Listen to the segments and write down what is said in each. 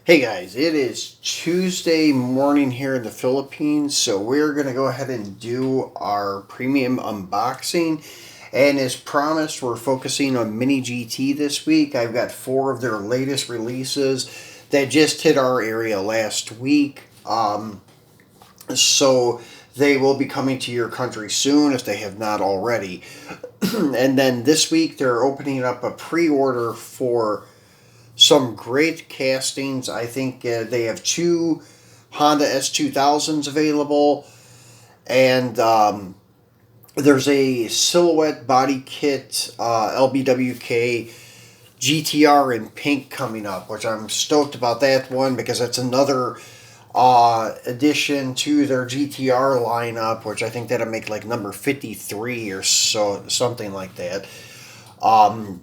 Hey guys, it is Tuesday morning here in the Philippines, so we're going to go ahead and do our premium unboxing. And as promised, we're focusing on Mini GT this week. I've got 4 of their latest releases that just hit our area last week. So they will be coming to your country soon if they have not already. And then this week they're opening up a pre-order for some great castings. I think they have 2 Honda S2000s available, and there's a silhouette body kit LBWK GTR in pink coming up, which I'm stoked about that one because it's another addition to their GTR lineup, which I think that'll make like number 53 or so, something like that.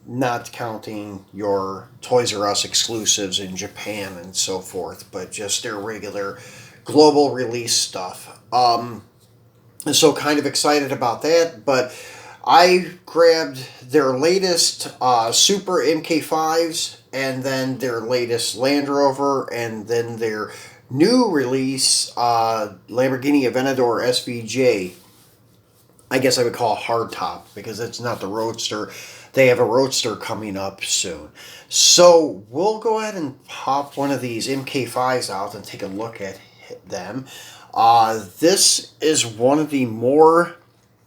Not counting your Toys R Us exclusives in Japan and so forth, but just their regular global release stuff. So kind of excited about that, but I grabbed their latest Super MK5s, and then their latest Land Rover, and then their new release Lamborghini Aventador SVJ. I guess I would call hardtop because it's not the Roadster. They have a Roadster coming up soon. So we'll go ahead and pop one of these MK5s out and take a look at them. This is one of the more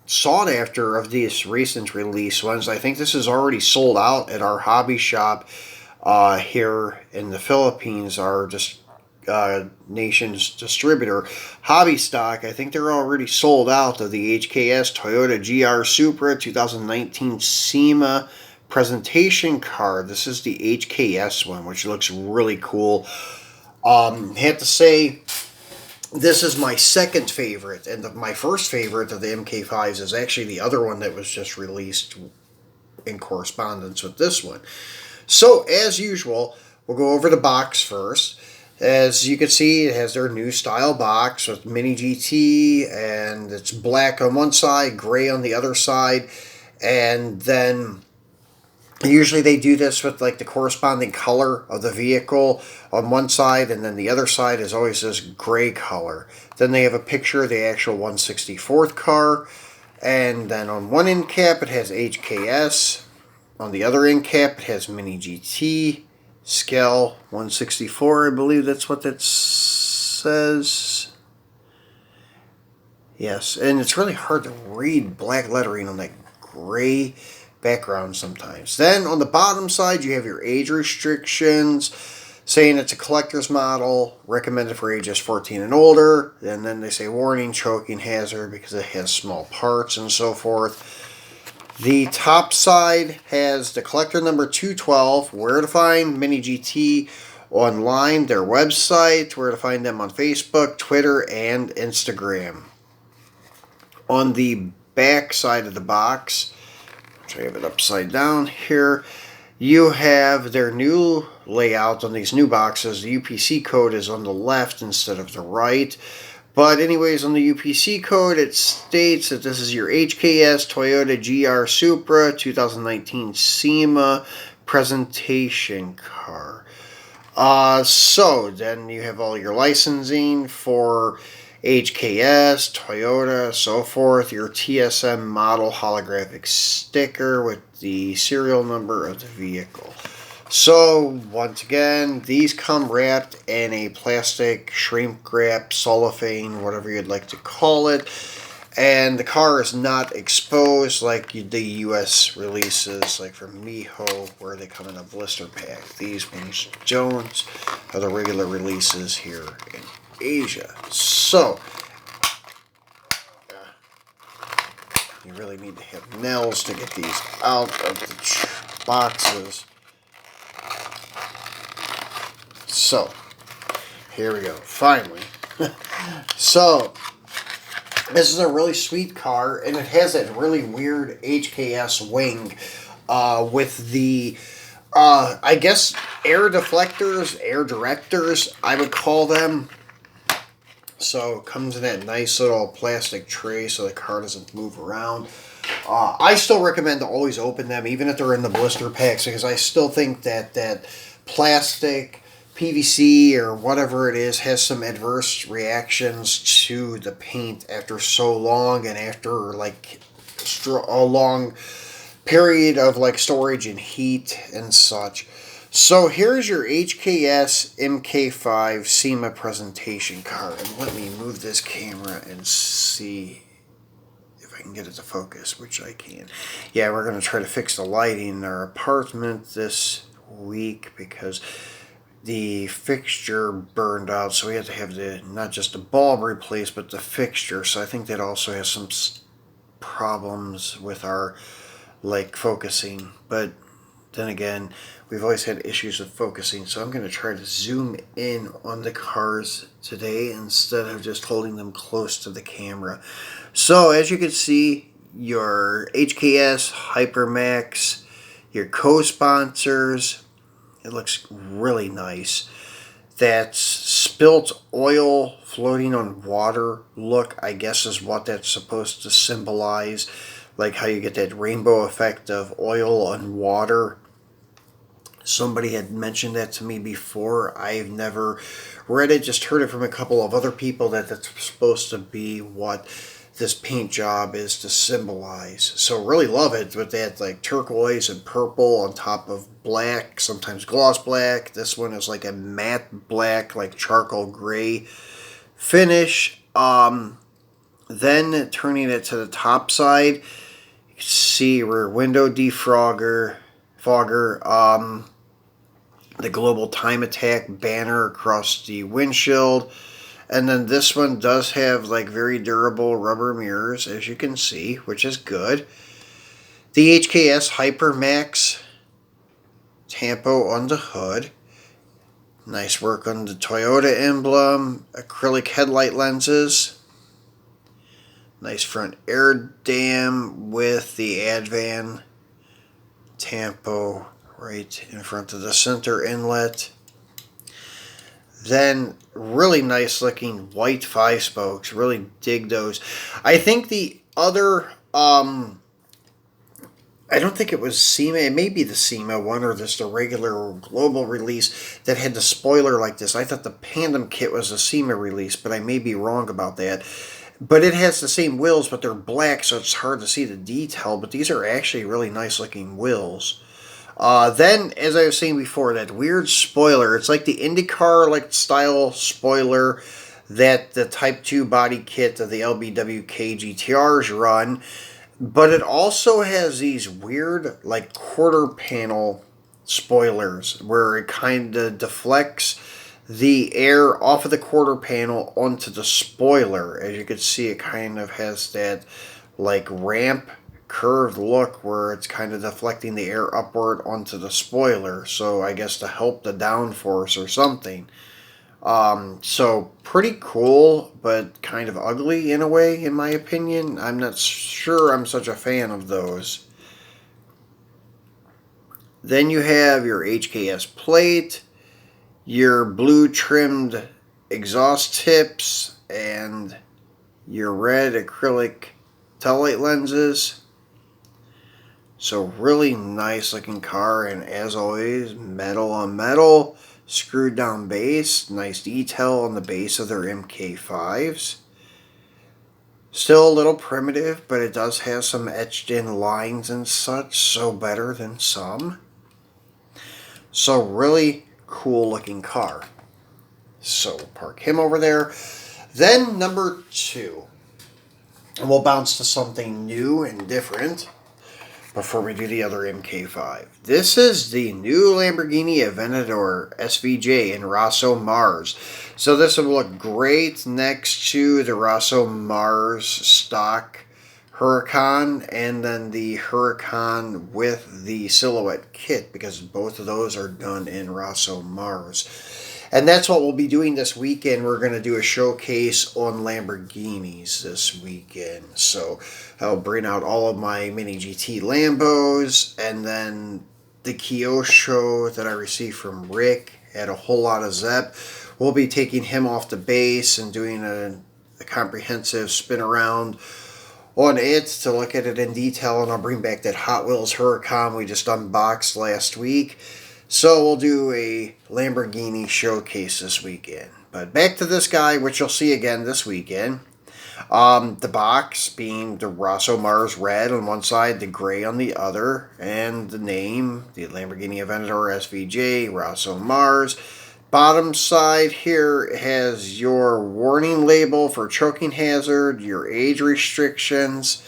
sought after of these recent release ones. I think this is already sold out at our hobby shop here in the Philippines, our nation's distributor, Hobby Stock. I think they're already sold out of the HKS Toyota GR Supra 2019 SEMA presentation card. This is the HKS one, which looks really cool. Have to say, this is my second favorite, and my first favorite of the MK5s is actually the other one that was just released in correspondence with this one. So, as usual, we'll go over the box first. As you can see, it has their new style box with Mini GT, and it's black on one side, gray on the other side, and then usually they do this with like the corresponding color of the vehicle on one side, and then the other side is always this gray color. Then they have a picture of the actual 164th car, and then on one end cap it has HKS, on the other end cap it has Mini GT. Scale 164, I believe that's what that says. Yes, and it's really hard to read black lettering on that gray background sometimes. Then on the bottom side, you have your age restrictions, saying it's a collector's model, recommended for ages 14 and older. And then they say warning, choking hazard because it has small parts and so forth. The top side has the collector number 212, where to find Mini GT online, their website, where to find them on Facebook, Twitter, and Instagram. On the back side of the box, which I have it upside down here, you have their new layout on these new boxes. The UPC code is on the left instead of the right. But anyways, on the UPC code, it states that this is your HKS Toyota GR Supra 2019 SEMA presentation car. So then you have all your licensing for HKS, Toyota, so forth, your TSM model holographic sticker with the serial number of the vehicle. So, once again, these come wrapped in a plastic shrink wrap, cellophane, whatever you'd like to call it. And the car is not exposed like the US releases, like from Miho, where they come in a blister pack. These ones don't, are the regular releases here in Asia. So, you really need to have nails to get these out of the boxes. So, here we go, finally. So, this is a really sweet car, and it has that really weird HKS wing with the, I guess, air deflectors, air directors, I would call them. So, it comes in that nice little plastic tray so the car doesn't move around. I still recommend to always open them, even if they're in the blister packs, because I still think that plastic PVC or whatever it is has some adverse reactions to the paint after so long, and after like a long period of like storage and heat and such. So here's your HKS MK5 SEMA presentation card. And let me move this camera and see if I can get it to focus, which I can. Yeah, we're going to try to fix the lighting in our apartment this week because the fixture burned out, so we had to have the not just the bulb replaced but the fixture. So I think that also has some problems with our like focusing, but then again, we've always had issues with focusing, so I'm going to try to zoom in on the cars today instead of just holding them close to the camera. So as you can see, your HKS Hypermax, your co-sponsors, it looks really nice. That spilt oil floating on water look, I guess, is what that's supposed to symbolize. Like how you get that rainbow effect of oil on water. Somebody had mentioned that to me before. I've never read it, just heard it from a couple of other people that that's supposed to be what this paint job is to symbolize. So really love it with that like turquoise and purple on top of black, sometimes gloss black. This one is like a matte black, like charcoal gray finish. Then turning it to the top side, you can see rear window defogger, the global time attack banner across the windshield. And then this one does have like very durable rubber mirrors, as you can see, which is good. The HKS Hypermax tampo on the hood. Nice work on the Toyota emblem. Acrylic headlight lenses. Nice front air dam with the Advan tampo right in front of the center inlet. Then really nice looking white 5-spokes. Really dig those. I think the other, I don't think it was SEMA. It may be the SEMA one or just a regular global release that had the spoiler like this. I thought the Pandem kit was a SEMA release, but I may be wrong about that. But it has the same wheels, but they're black, so it's hard to see the detail. But these are actually really nice looking wheels. Then, as I was saying before, that weird spoiler. It's like the IndyCar like style spoiler that the Type 2 body kit of the LBWK GTRs run. But it also has these weird like quarter panel spoilers where it kind of deflects the air off of the quarter panel onto the spoiler. As you can see, it kind of has that like ramp curved look where it's kind of deflecting the air upward onto the spoiler, so I guess to help the downforce or something. So pretty cool, but kind of ugly in a way, in my opinion. I'm not sure I'm such a fan of those. Then you have your HKS plate, your blue trimmed exhaust tips, and your red acrylic taillight lenses. So really nice looking car, and as always, metal on metal, screwed down base, nice detail on the base of their MK5s. Still a little primitive, but it does have some etched in lines and such, so better than some. So really cool looking car. So park him over there. Then number 2, and we'll bounce to something new and different before we do the other MK5. This is the new Lamborghini Aventador SVJ in Rosso Mars. So this will look great next to the Rosso Mars stock Huracan, and then the Huracan with the Silhouette kit, because both of those are done in Rosso Mars. And that's what we'll be doing this weekend. We're going to do a showcase on Lamborghinis this weekend. So I'll bring out all of my mini GT Lambos, and then the Kyosho that I received from Rick had a whole lot of Zep. We'll be taking him off the base and doing a comprehensive spin around on it to look at it in detail, and I'll bring back that Hot Wheels Huracan we just unboxed last week So we'll do a Lamborghini showcase this weekend. But back to this guy, which you'll see again this weekend. The box being the Rosso Mars red on one side, the gray on the other, and the name, the Lamborghini Aventador SVJ, Rosso Mars. Bottom side here has your warning label for choking hazard, your age restrictions,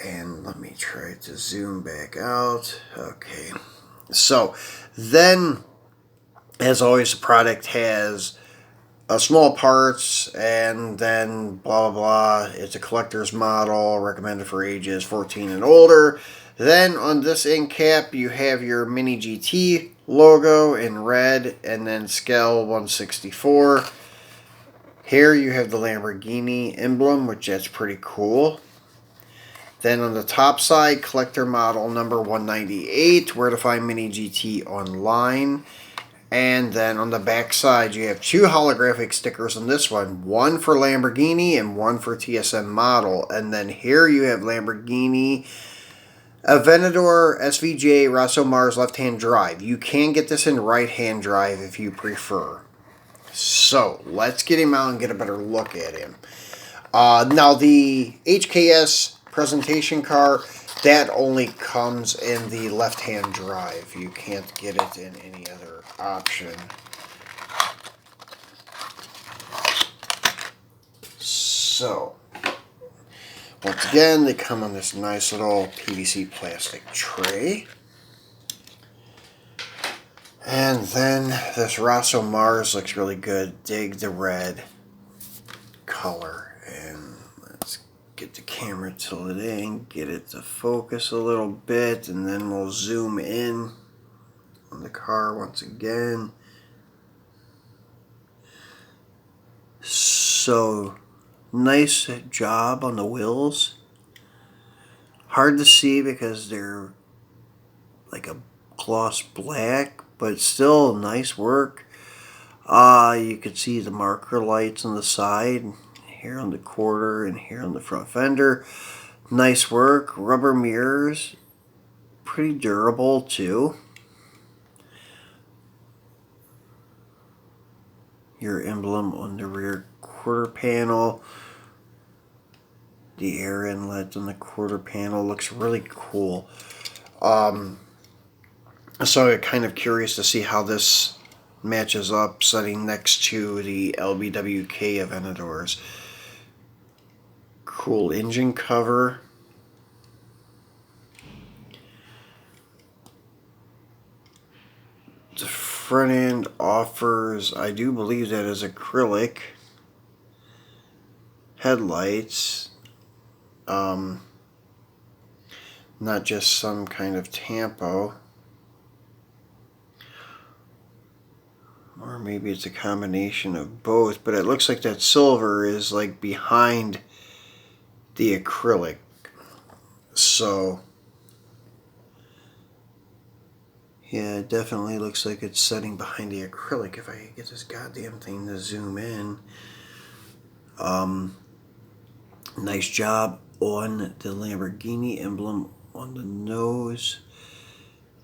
and let me try to zoom back out. Okay. So then, as always, the product has small parts, and then blah blah blah. It's a collector's model, recommended for ages 14 and older. Then on this end cap, you have your Mini GT logo in red, and then scale 1/64. Here you have the Lamborghini emblem, which that's pretty cool. Then on the top side, collector model number 198, where to find Mini GT online. And then on the back side, you have two holographic stickers on this one for Lamborghini and one for TSM model. And then here you have Lamborghini Aventador SVJ Rosso Mars left-hand drive. You can get this in right-hand drive if you prefer. So let's get him out and get a better look at him. Now the HKS presentation car, that only comes in the left-hand drive. You can't get it in any other option. So, once again, they come on this nice little PVC plastic tray. And then this Rosso Mars looks really good. Dig the red color. And let's get the camera tilted in, get it to focus a little bit, and then we'll zoom in on the car once again. So, nice job on the wheels. Hard to see because they're like a gloss black, but still nice work. You could see the marker lights on the side, here on the quarter, and here on the front fender. Nice work. Rubber mirrors, pretty durable too. Your emblem on the rear quarter panel. The air inlet on the quarter panel looks really cool. So I'm kind of curious to see how this matches up sitting next to the LBWK Aventadors. Cool engine cover. The front end offers, I do believe that is acrylic headlights. Not just some kind of tampo. Or maybe it's a combination of both, but it looks like that silver is like behind the acrylic. So, yeah, it definitely looks like it's setting behind the acrylic if I get this goddamn thing to zoom in. Nice job on the Lamborghini emblem on the nose.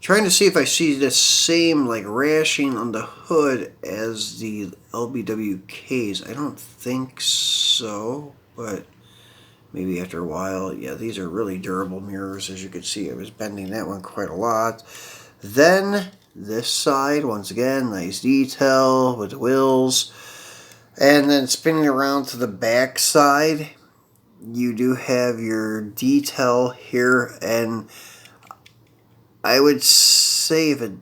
Trying to see if I see the same like rashing on the hood as the LBWKs. I don't think so, but maybe after a while. Yeah, these are really durable mirrors. As you can see, I was bending that one quite a lot. Then this side, once again, nice detail with the wheels. And then spinning around to the back side, you do have your detail here, and I would say if it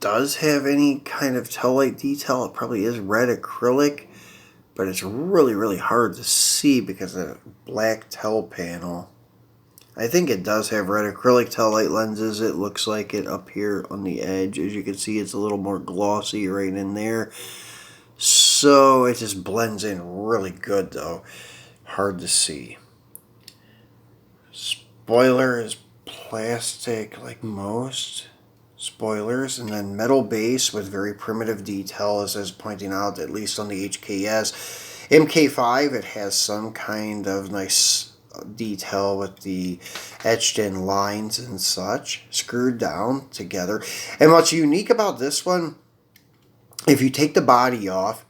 does have any kind of tail light detail, it probably is red acrylic, but it's really, really hard to see because of the black tail panel. I think it does have red acrylic tail light lenses. It looks like it up here on the edge. As you can see, it's a little more glossy right in there. So it just blends in really good though. Hard to see. Spoiler is plastic like most spoilers, and then metal base with very primitive detail, as I was pointing out, at least on the HKS. MK5, it has some kind of nice detail with the etched in lines and such, screwed down together. And what's unique about this one, if you take the body off,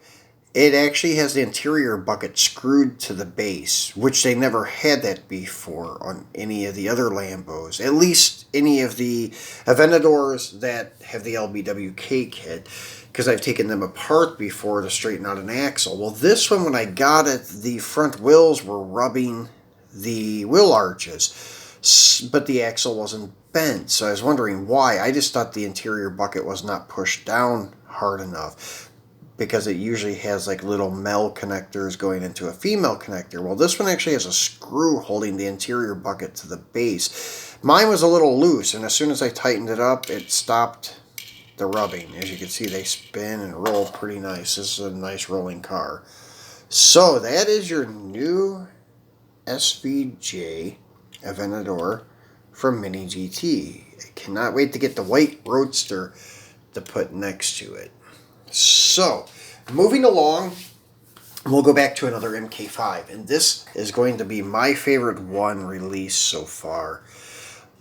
it actually has the interior bucket screwed to the base, which they never had that before on any of the other Lambos. At least any of the Aventadors that have the LBWK kit, because I've taken them apart before to straighten out an axle. Well, this one, when I got it, the front wheels were rubbing the wheel arches, but the axle wasn't bent. So I was wondering why. I just thought the interior bucket was not pushed down hard enough, because it usually has like little male connectors going into a female connector. Well, this one actually has a screw holding the interior bucket to the base. Mine was a little loose, and as soon as I tightened it up, it stopped the rubbing. As you can see, they spin and roll pretty nice. This is a nice rolling car. So that is your new SVJ Aventador from Mini GT. I cannot wait to get the white Roadster to put next to it. So, moving along, we'll go back to another MK5, and this is going to be my favorite one released so far.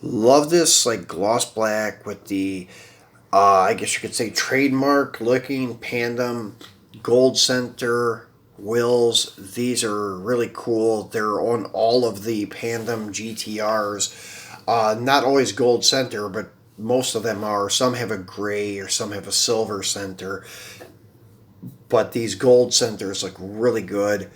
Love this like gloss black with the, I guess you could say trademark looking Pandem gold center wheels. These are really cool. They're on all of the Pandem GTRs. Not always gold center, but most of them are. Some have a gray or some have a silver center, but these gold centers look really good.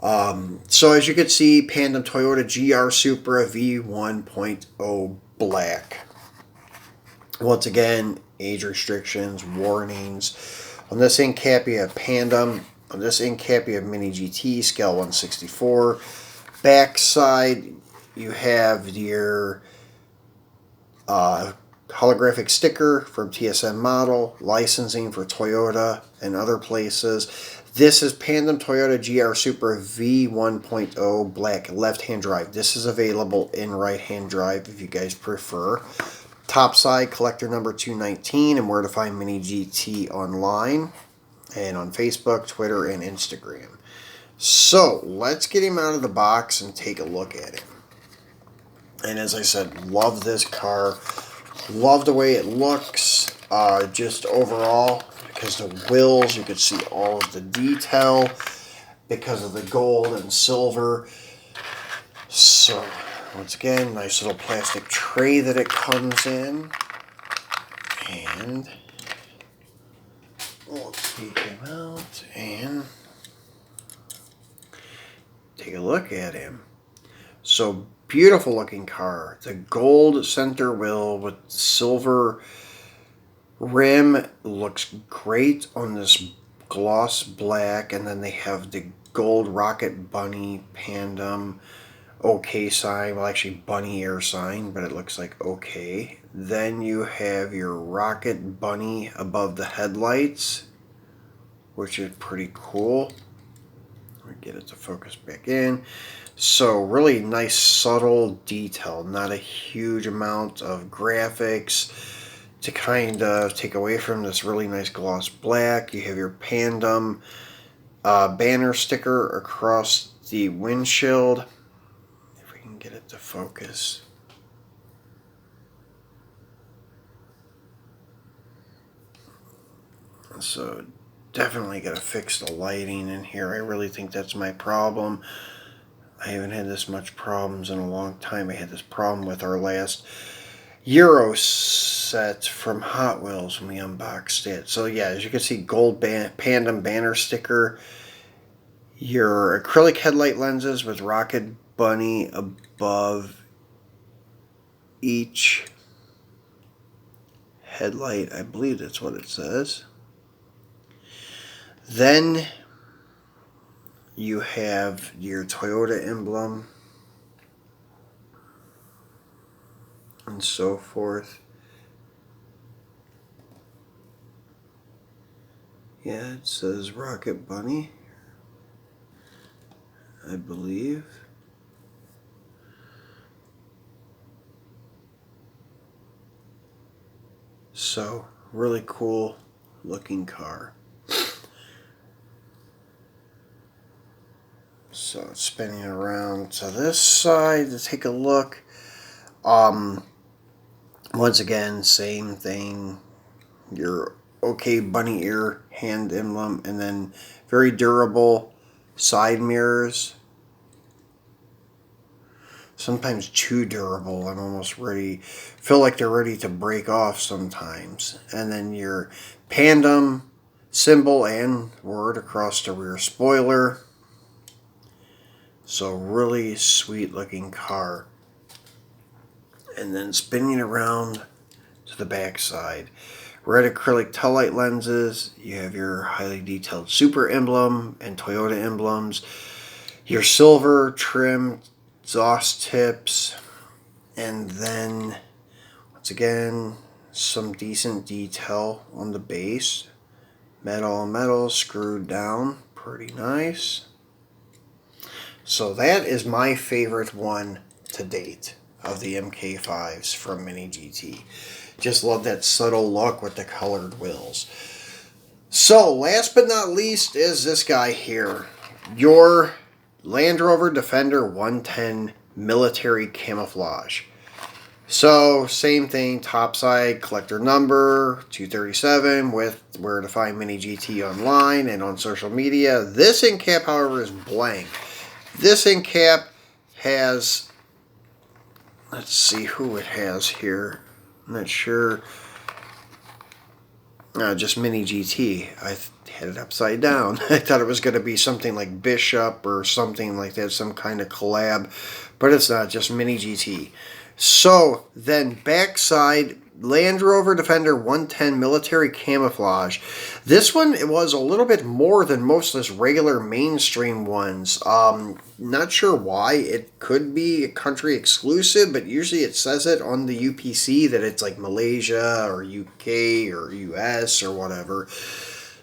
So as you can see, Pandem Toyota GR Supra V1.0 black. Once again, age restrictions, warnings. On this end cap you have Pandem. On this end cap you have Mini GT, scale 1/64. Backside you have your holographic sticker from TSM model, licensing for Toyota and other places. This is Pandem Toyota GR Supra V1.0 black left-hand drive. This is available in right-hand drive if you guys prefer. Top side, collector number 219, and where to find Mini GT online and on Facebook, Twitter, and Instagram. So let's get him out of the box and take a look at him. And as I said, love this car. Love the way it looks, just overall, because the wheels, you can see all of the detail, because of the gold and silver. So, once again, nice little plastic tray that it comes in. And let's take him out and take a look at him. So, beautiful looking car. The gold center wheel with silver rim looks great on this gloss black, and then they have the gold Rocket Bunny Pandem OK sign. Well, actually bunny ear sign, but it looks like OK. Then you have your Rocket Bunny above the headlights, which is pretty cool. Let me get it to focus back in. So really nice subtle detail, not a huge amount of graphics to kind of take away from this really nice gloss black. You have your Pandem banner sticker across the windshield. If we can get it to focus. So definitely got to fix the lighting in here. I really think that's my problem. I haven't had this much problems in a long time. I had this problem with our last Euro set from Hot Wheels when we unboxed it. So yeah, as you can see, gold Pandem banner sticker. Your acrylic headlight lenses with Rocket Bunny above each headlight. I believe that's what it says. Then you have your Toyota emblem and so forth. Yeah, it says Rocket Bunny, I believe. So, really cool looking car. So it's spinning around to this side to take a look. Once again, same thing. Your OK bunny ear hand emblem, and then very durable side mirrors. Sometimes too durable. I'm almost ready. Feel like they're ready to break off sometimes. And then your Pandem symbol and word across the rear spoiler. So really sweet looking car. And then spinning around to the back side. Red acrylic taillight lenses. You have your highly detailed Supra emblem and Toyota emblems. Your silver trim exhaust tips. And then, once again, some decent detail on the base. Metal on metal screwed down. Pretty nice. So that is my favorite one to date of the MK5s from Mini GT. Just love that subtle look with the colored wheels. So last but not least is this guy here. Your Land Rover Defender 110 military camouflage. So same thing, topside, collector number 237 with where to find Mini GT online and on social media. This end cap, however, is blank. This end cap has, let's see who it has here. I'm not sure. Just Mini GT. I had it upside down. I thought it was going to be something like Bishop or something like that, some kind of collab, but it's not, just Mini GT. So then backside, Land Rover Defender 110 military camouflage. This one, it was a little bit more than most of this regular mainstream ones. Not sure why. It could be a country exclusive, but usually it says it on the UPC that it's like Malaysia or UK or US or whatever.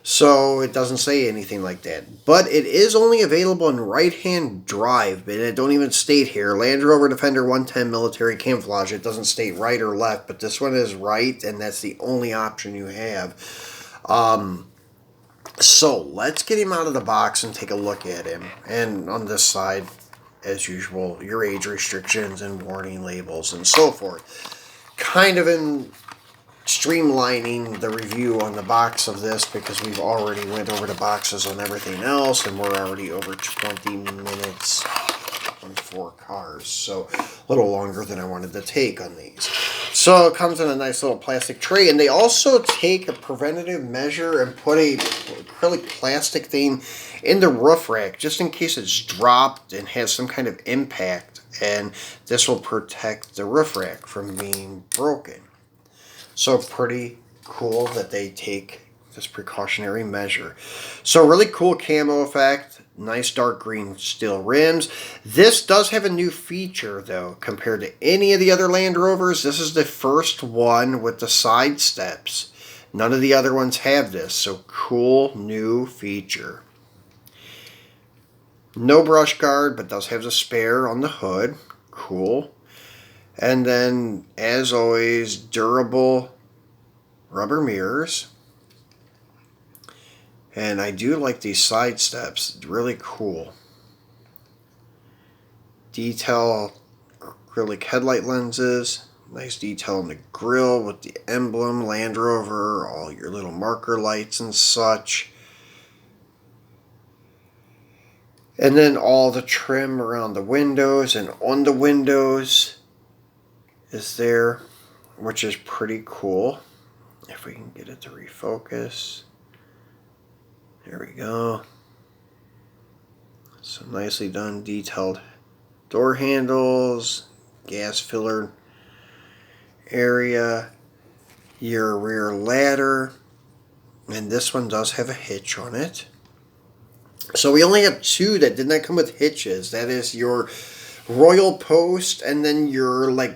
So it doesn't say anything like that. But it is only available in right-hand drive, and it don't even state here. Land Rover Defender 110 military camouflage. It doesn't state right or left, but this one is right, and that's the only option you have. So let's get him out of the box and take a look at him. And on this side, as usual, your age restrictions and warning labels and so forth. Kind of in streamlining the review on the box of this because we've already went over the boxes on everything else, and we're already over 20 minutes on 4 cars, so a little longer than I wanted to take on these. So it comes in a nice little plastic tray, and they also take a preventative measure and put a acrylic plastic thing in the roof rack just in case it's dropped and has some kind of impact, and this will protect the roof rack from being broken. So pretty cool that they take this precautionary measure. So really cool camo effect. Nice dark green steel rims. This does have a new feature though compared to any of the other Land Rovers. This is the first one with the side steps. None of the other ones have this. So cool new feature. No brush guard, but does have a spare on the hood. Cool. And then, as always, durable rubber mirrors. And I do like these side steps. Really cool. Detail acrylic headlight lenses. Nice detail on the grille with the emblem, Land Rover, all your little marker lights and such. And then all the trim around the windows and on the windows is there, which is pretty cool. If we can get it to refocus. There we go. Some nicely done detailed door handles, gas filler area, your rear ladder, and this one does have a hitch on it. So we only have 2 that did not come with hitches. That is your Royal Post and then your like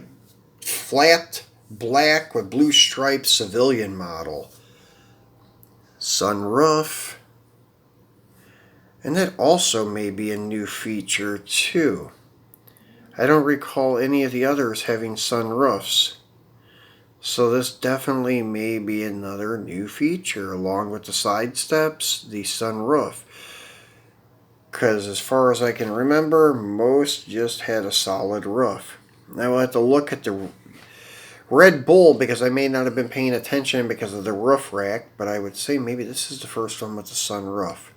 flat black with blue stripes civilian model. Sunroof. And that also may be a new feature too. I don't recall any of the others having sunroofs. So this definitely may be another new feature along with the side steps, the sunroof. because as far as I can remember, most just had a solid roof. Now we'll have to look at the Red Bull because I may not have been paying attention because of the roof rack, but I would say maybe this is the first one with the sunroof.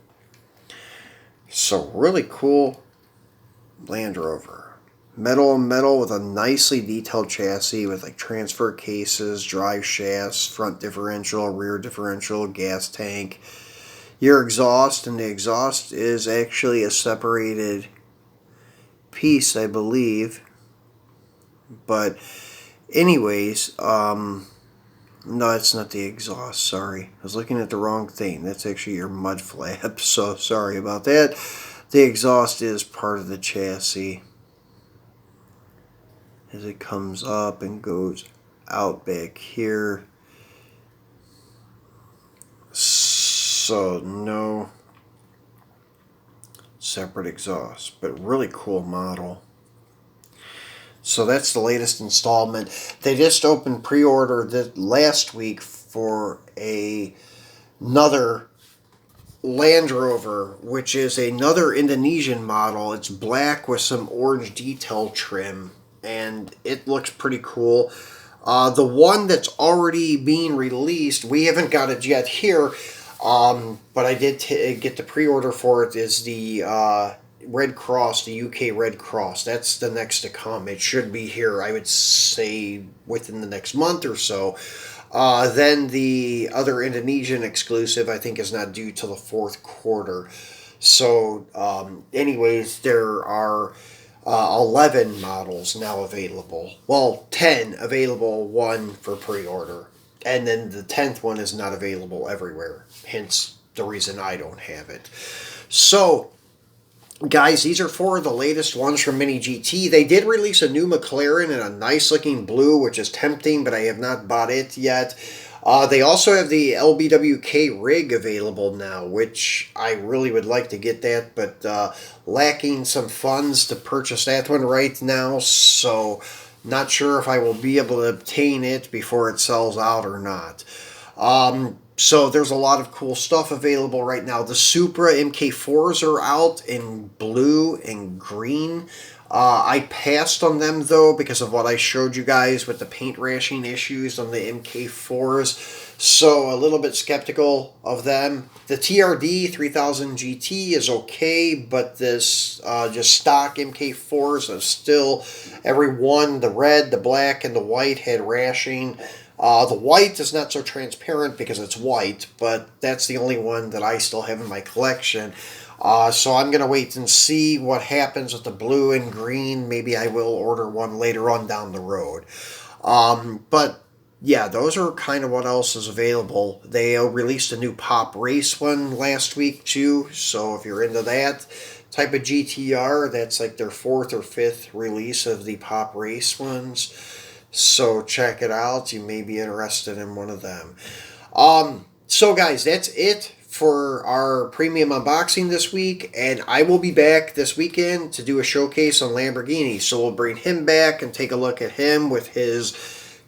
So really cool Land Rover. Metal on metal with a nicely detailed chassis with like transfer cases, drive shafts, front differential, rear differential, gas tank. Your exhaust, and the exhaust is actually a separated piece, I believe. But anyways, no, it's not the exhaust, sorry. I was looking at the wrong thing. That's actually your mud flap, so sorry about that. The exhaust is part of the chassis as it comes up and goes out back here. So no separate exhaust, but really cool model. So that's the latest installment. They just opened pre-order last week for another Land Rover, which is another Indonesian model. It's black with some orange detail trim, and it looks pretty cool. The one that's already being released, we haven't got it yet here, but I did get the pre-order for it, is the Red Cross, the UK Red Cross. That's the next to come. It should be here, I would say, within the next month or so. Then the other Indonesian exclusive, I think, is not due till the fourth quarter. So, anyways, there are 11 models now available. Well, 10 available, one for pre-order. And then the 10th one is not available everywhere. Hence the reason I don't have it. So, guys, these are 4 of the latest ones from Mini GT. They did release a new McLaren in a nice looking blue, which is tempting, but I have not bought it yet. They also have the LBWK rig available now, which I really would like to get that, but lacking some funds to purchase that one right now, so not sure if I will be able to obtain it before it sells out or not. So there's a lot of cool stuff available right now. The Supra MK4s are out in blue and green. I passed on them, though, because of what I showed you guys with the paint rashing issues on the MK4s. So a little bit skeptical of them. The TRD 3000 GT is okay, but this just stock MK4s are still, every one, the red, the black, and the white had rashing. The white is not so transparent because it's white, but that's the only one that I still have in my collection. So I'm going to wait and see what happens with the blue and green. Maybe I will order one later on down the road. But yeah, those are kind of what else is available. They released a new Pop Race one last week too, so if you're into that type of GTR, that's like their 4th or 5th release of the Pop Race ones. So check it out. You may be interested in one of them. So guys, that's it for our premium unboxing this week, and I will be back this weekend to do a showcase on Lamborghini. So we'll bring him back and take a look at him with his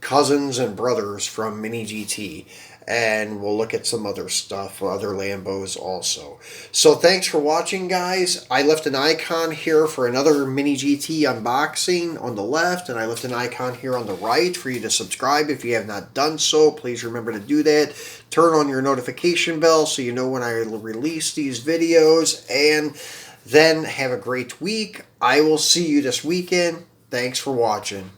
cousins and brothers from Mini GT. And we'll look at some other stuff, other Lambos also. So thanks for watching, guys. I left an icon here for another Mini GT unboxing on the left, and I left an icon here on the right for you to subscribe. If you have not done so, please remember to do that. Turn on your notification bell so you know when I release these videos, and then have a great week. I will see you this weekend. Thanks for watching.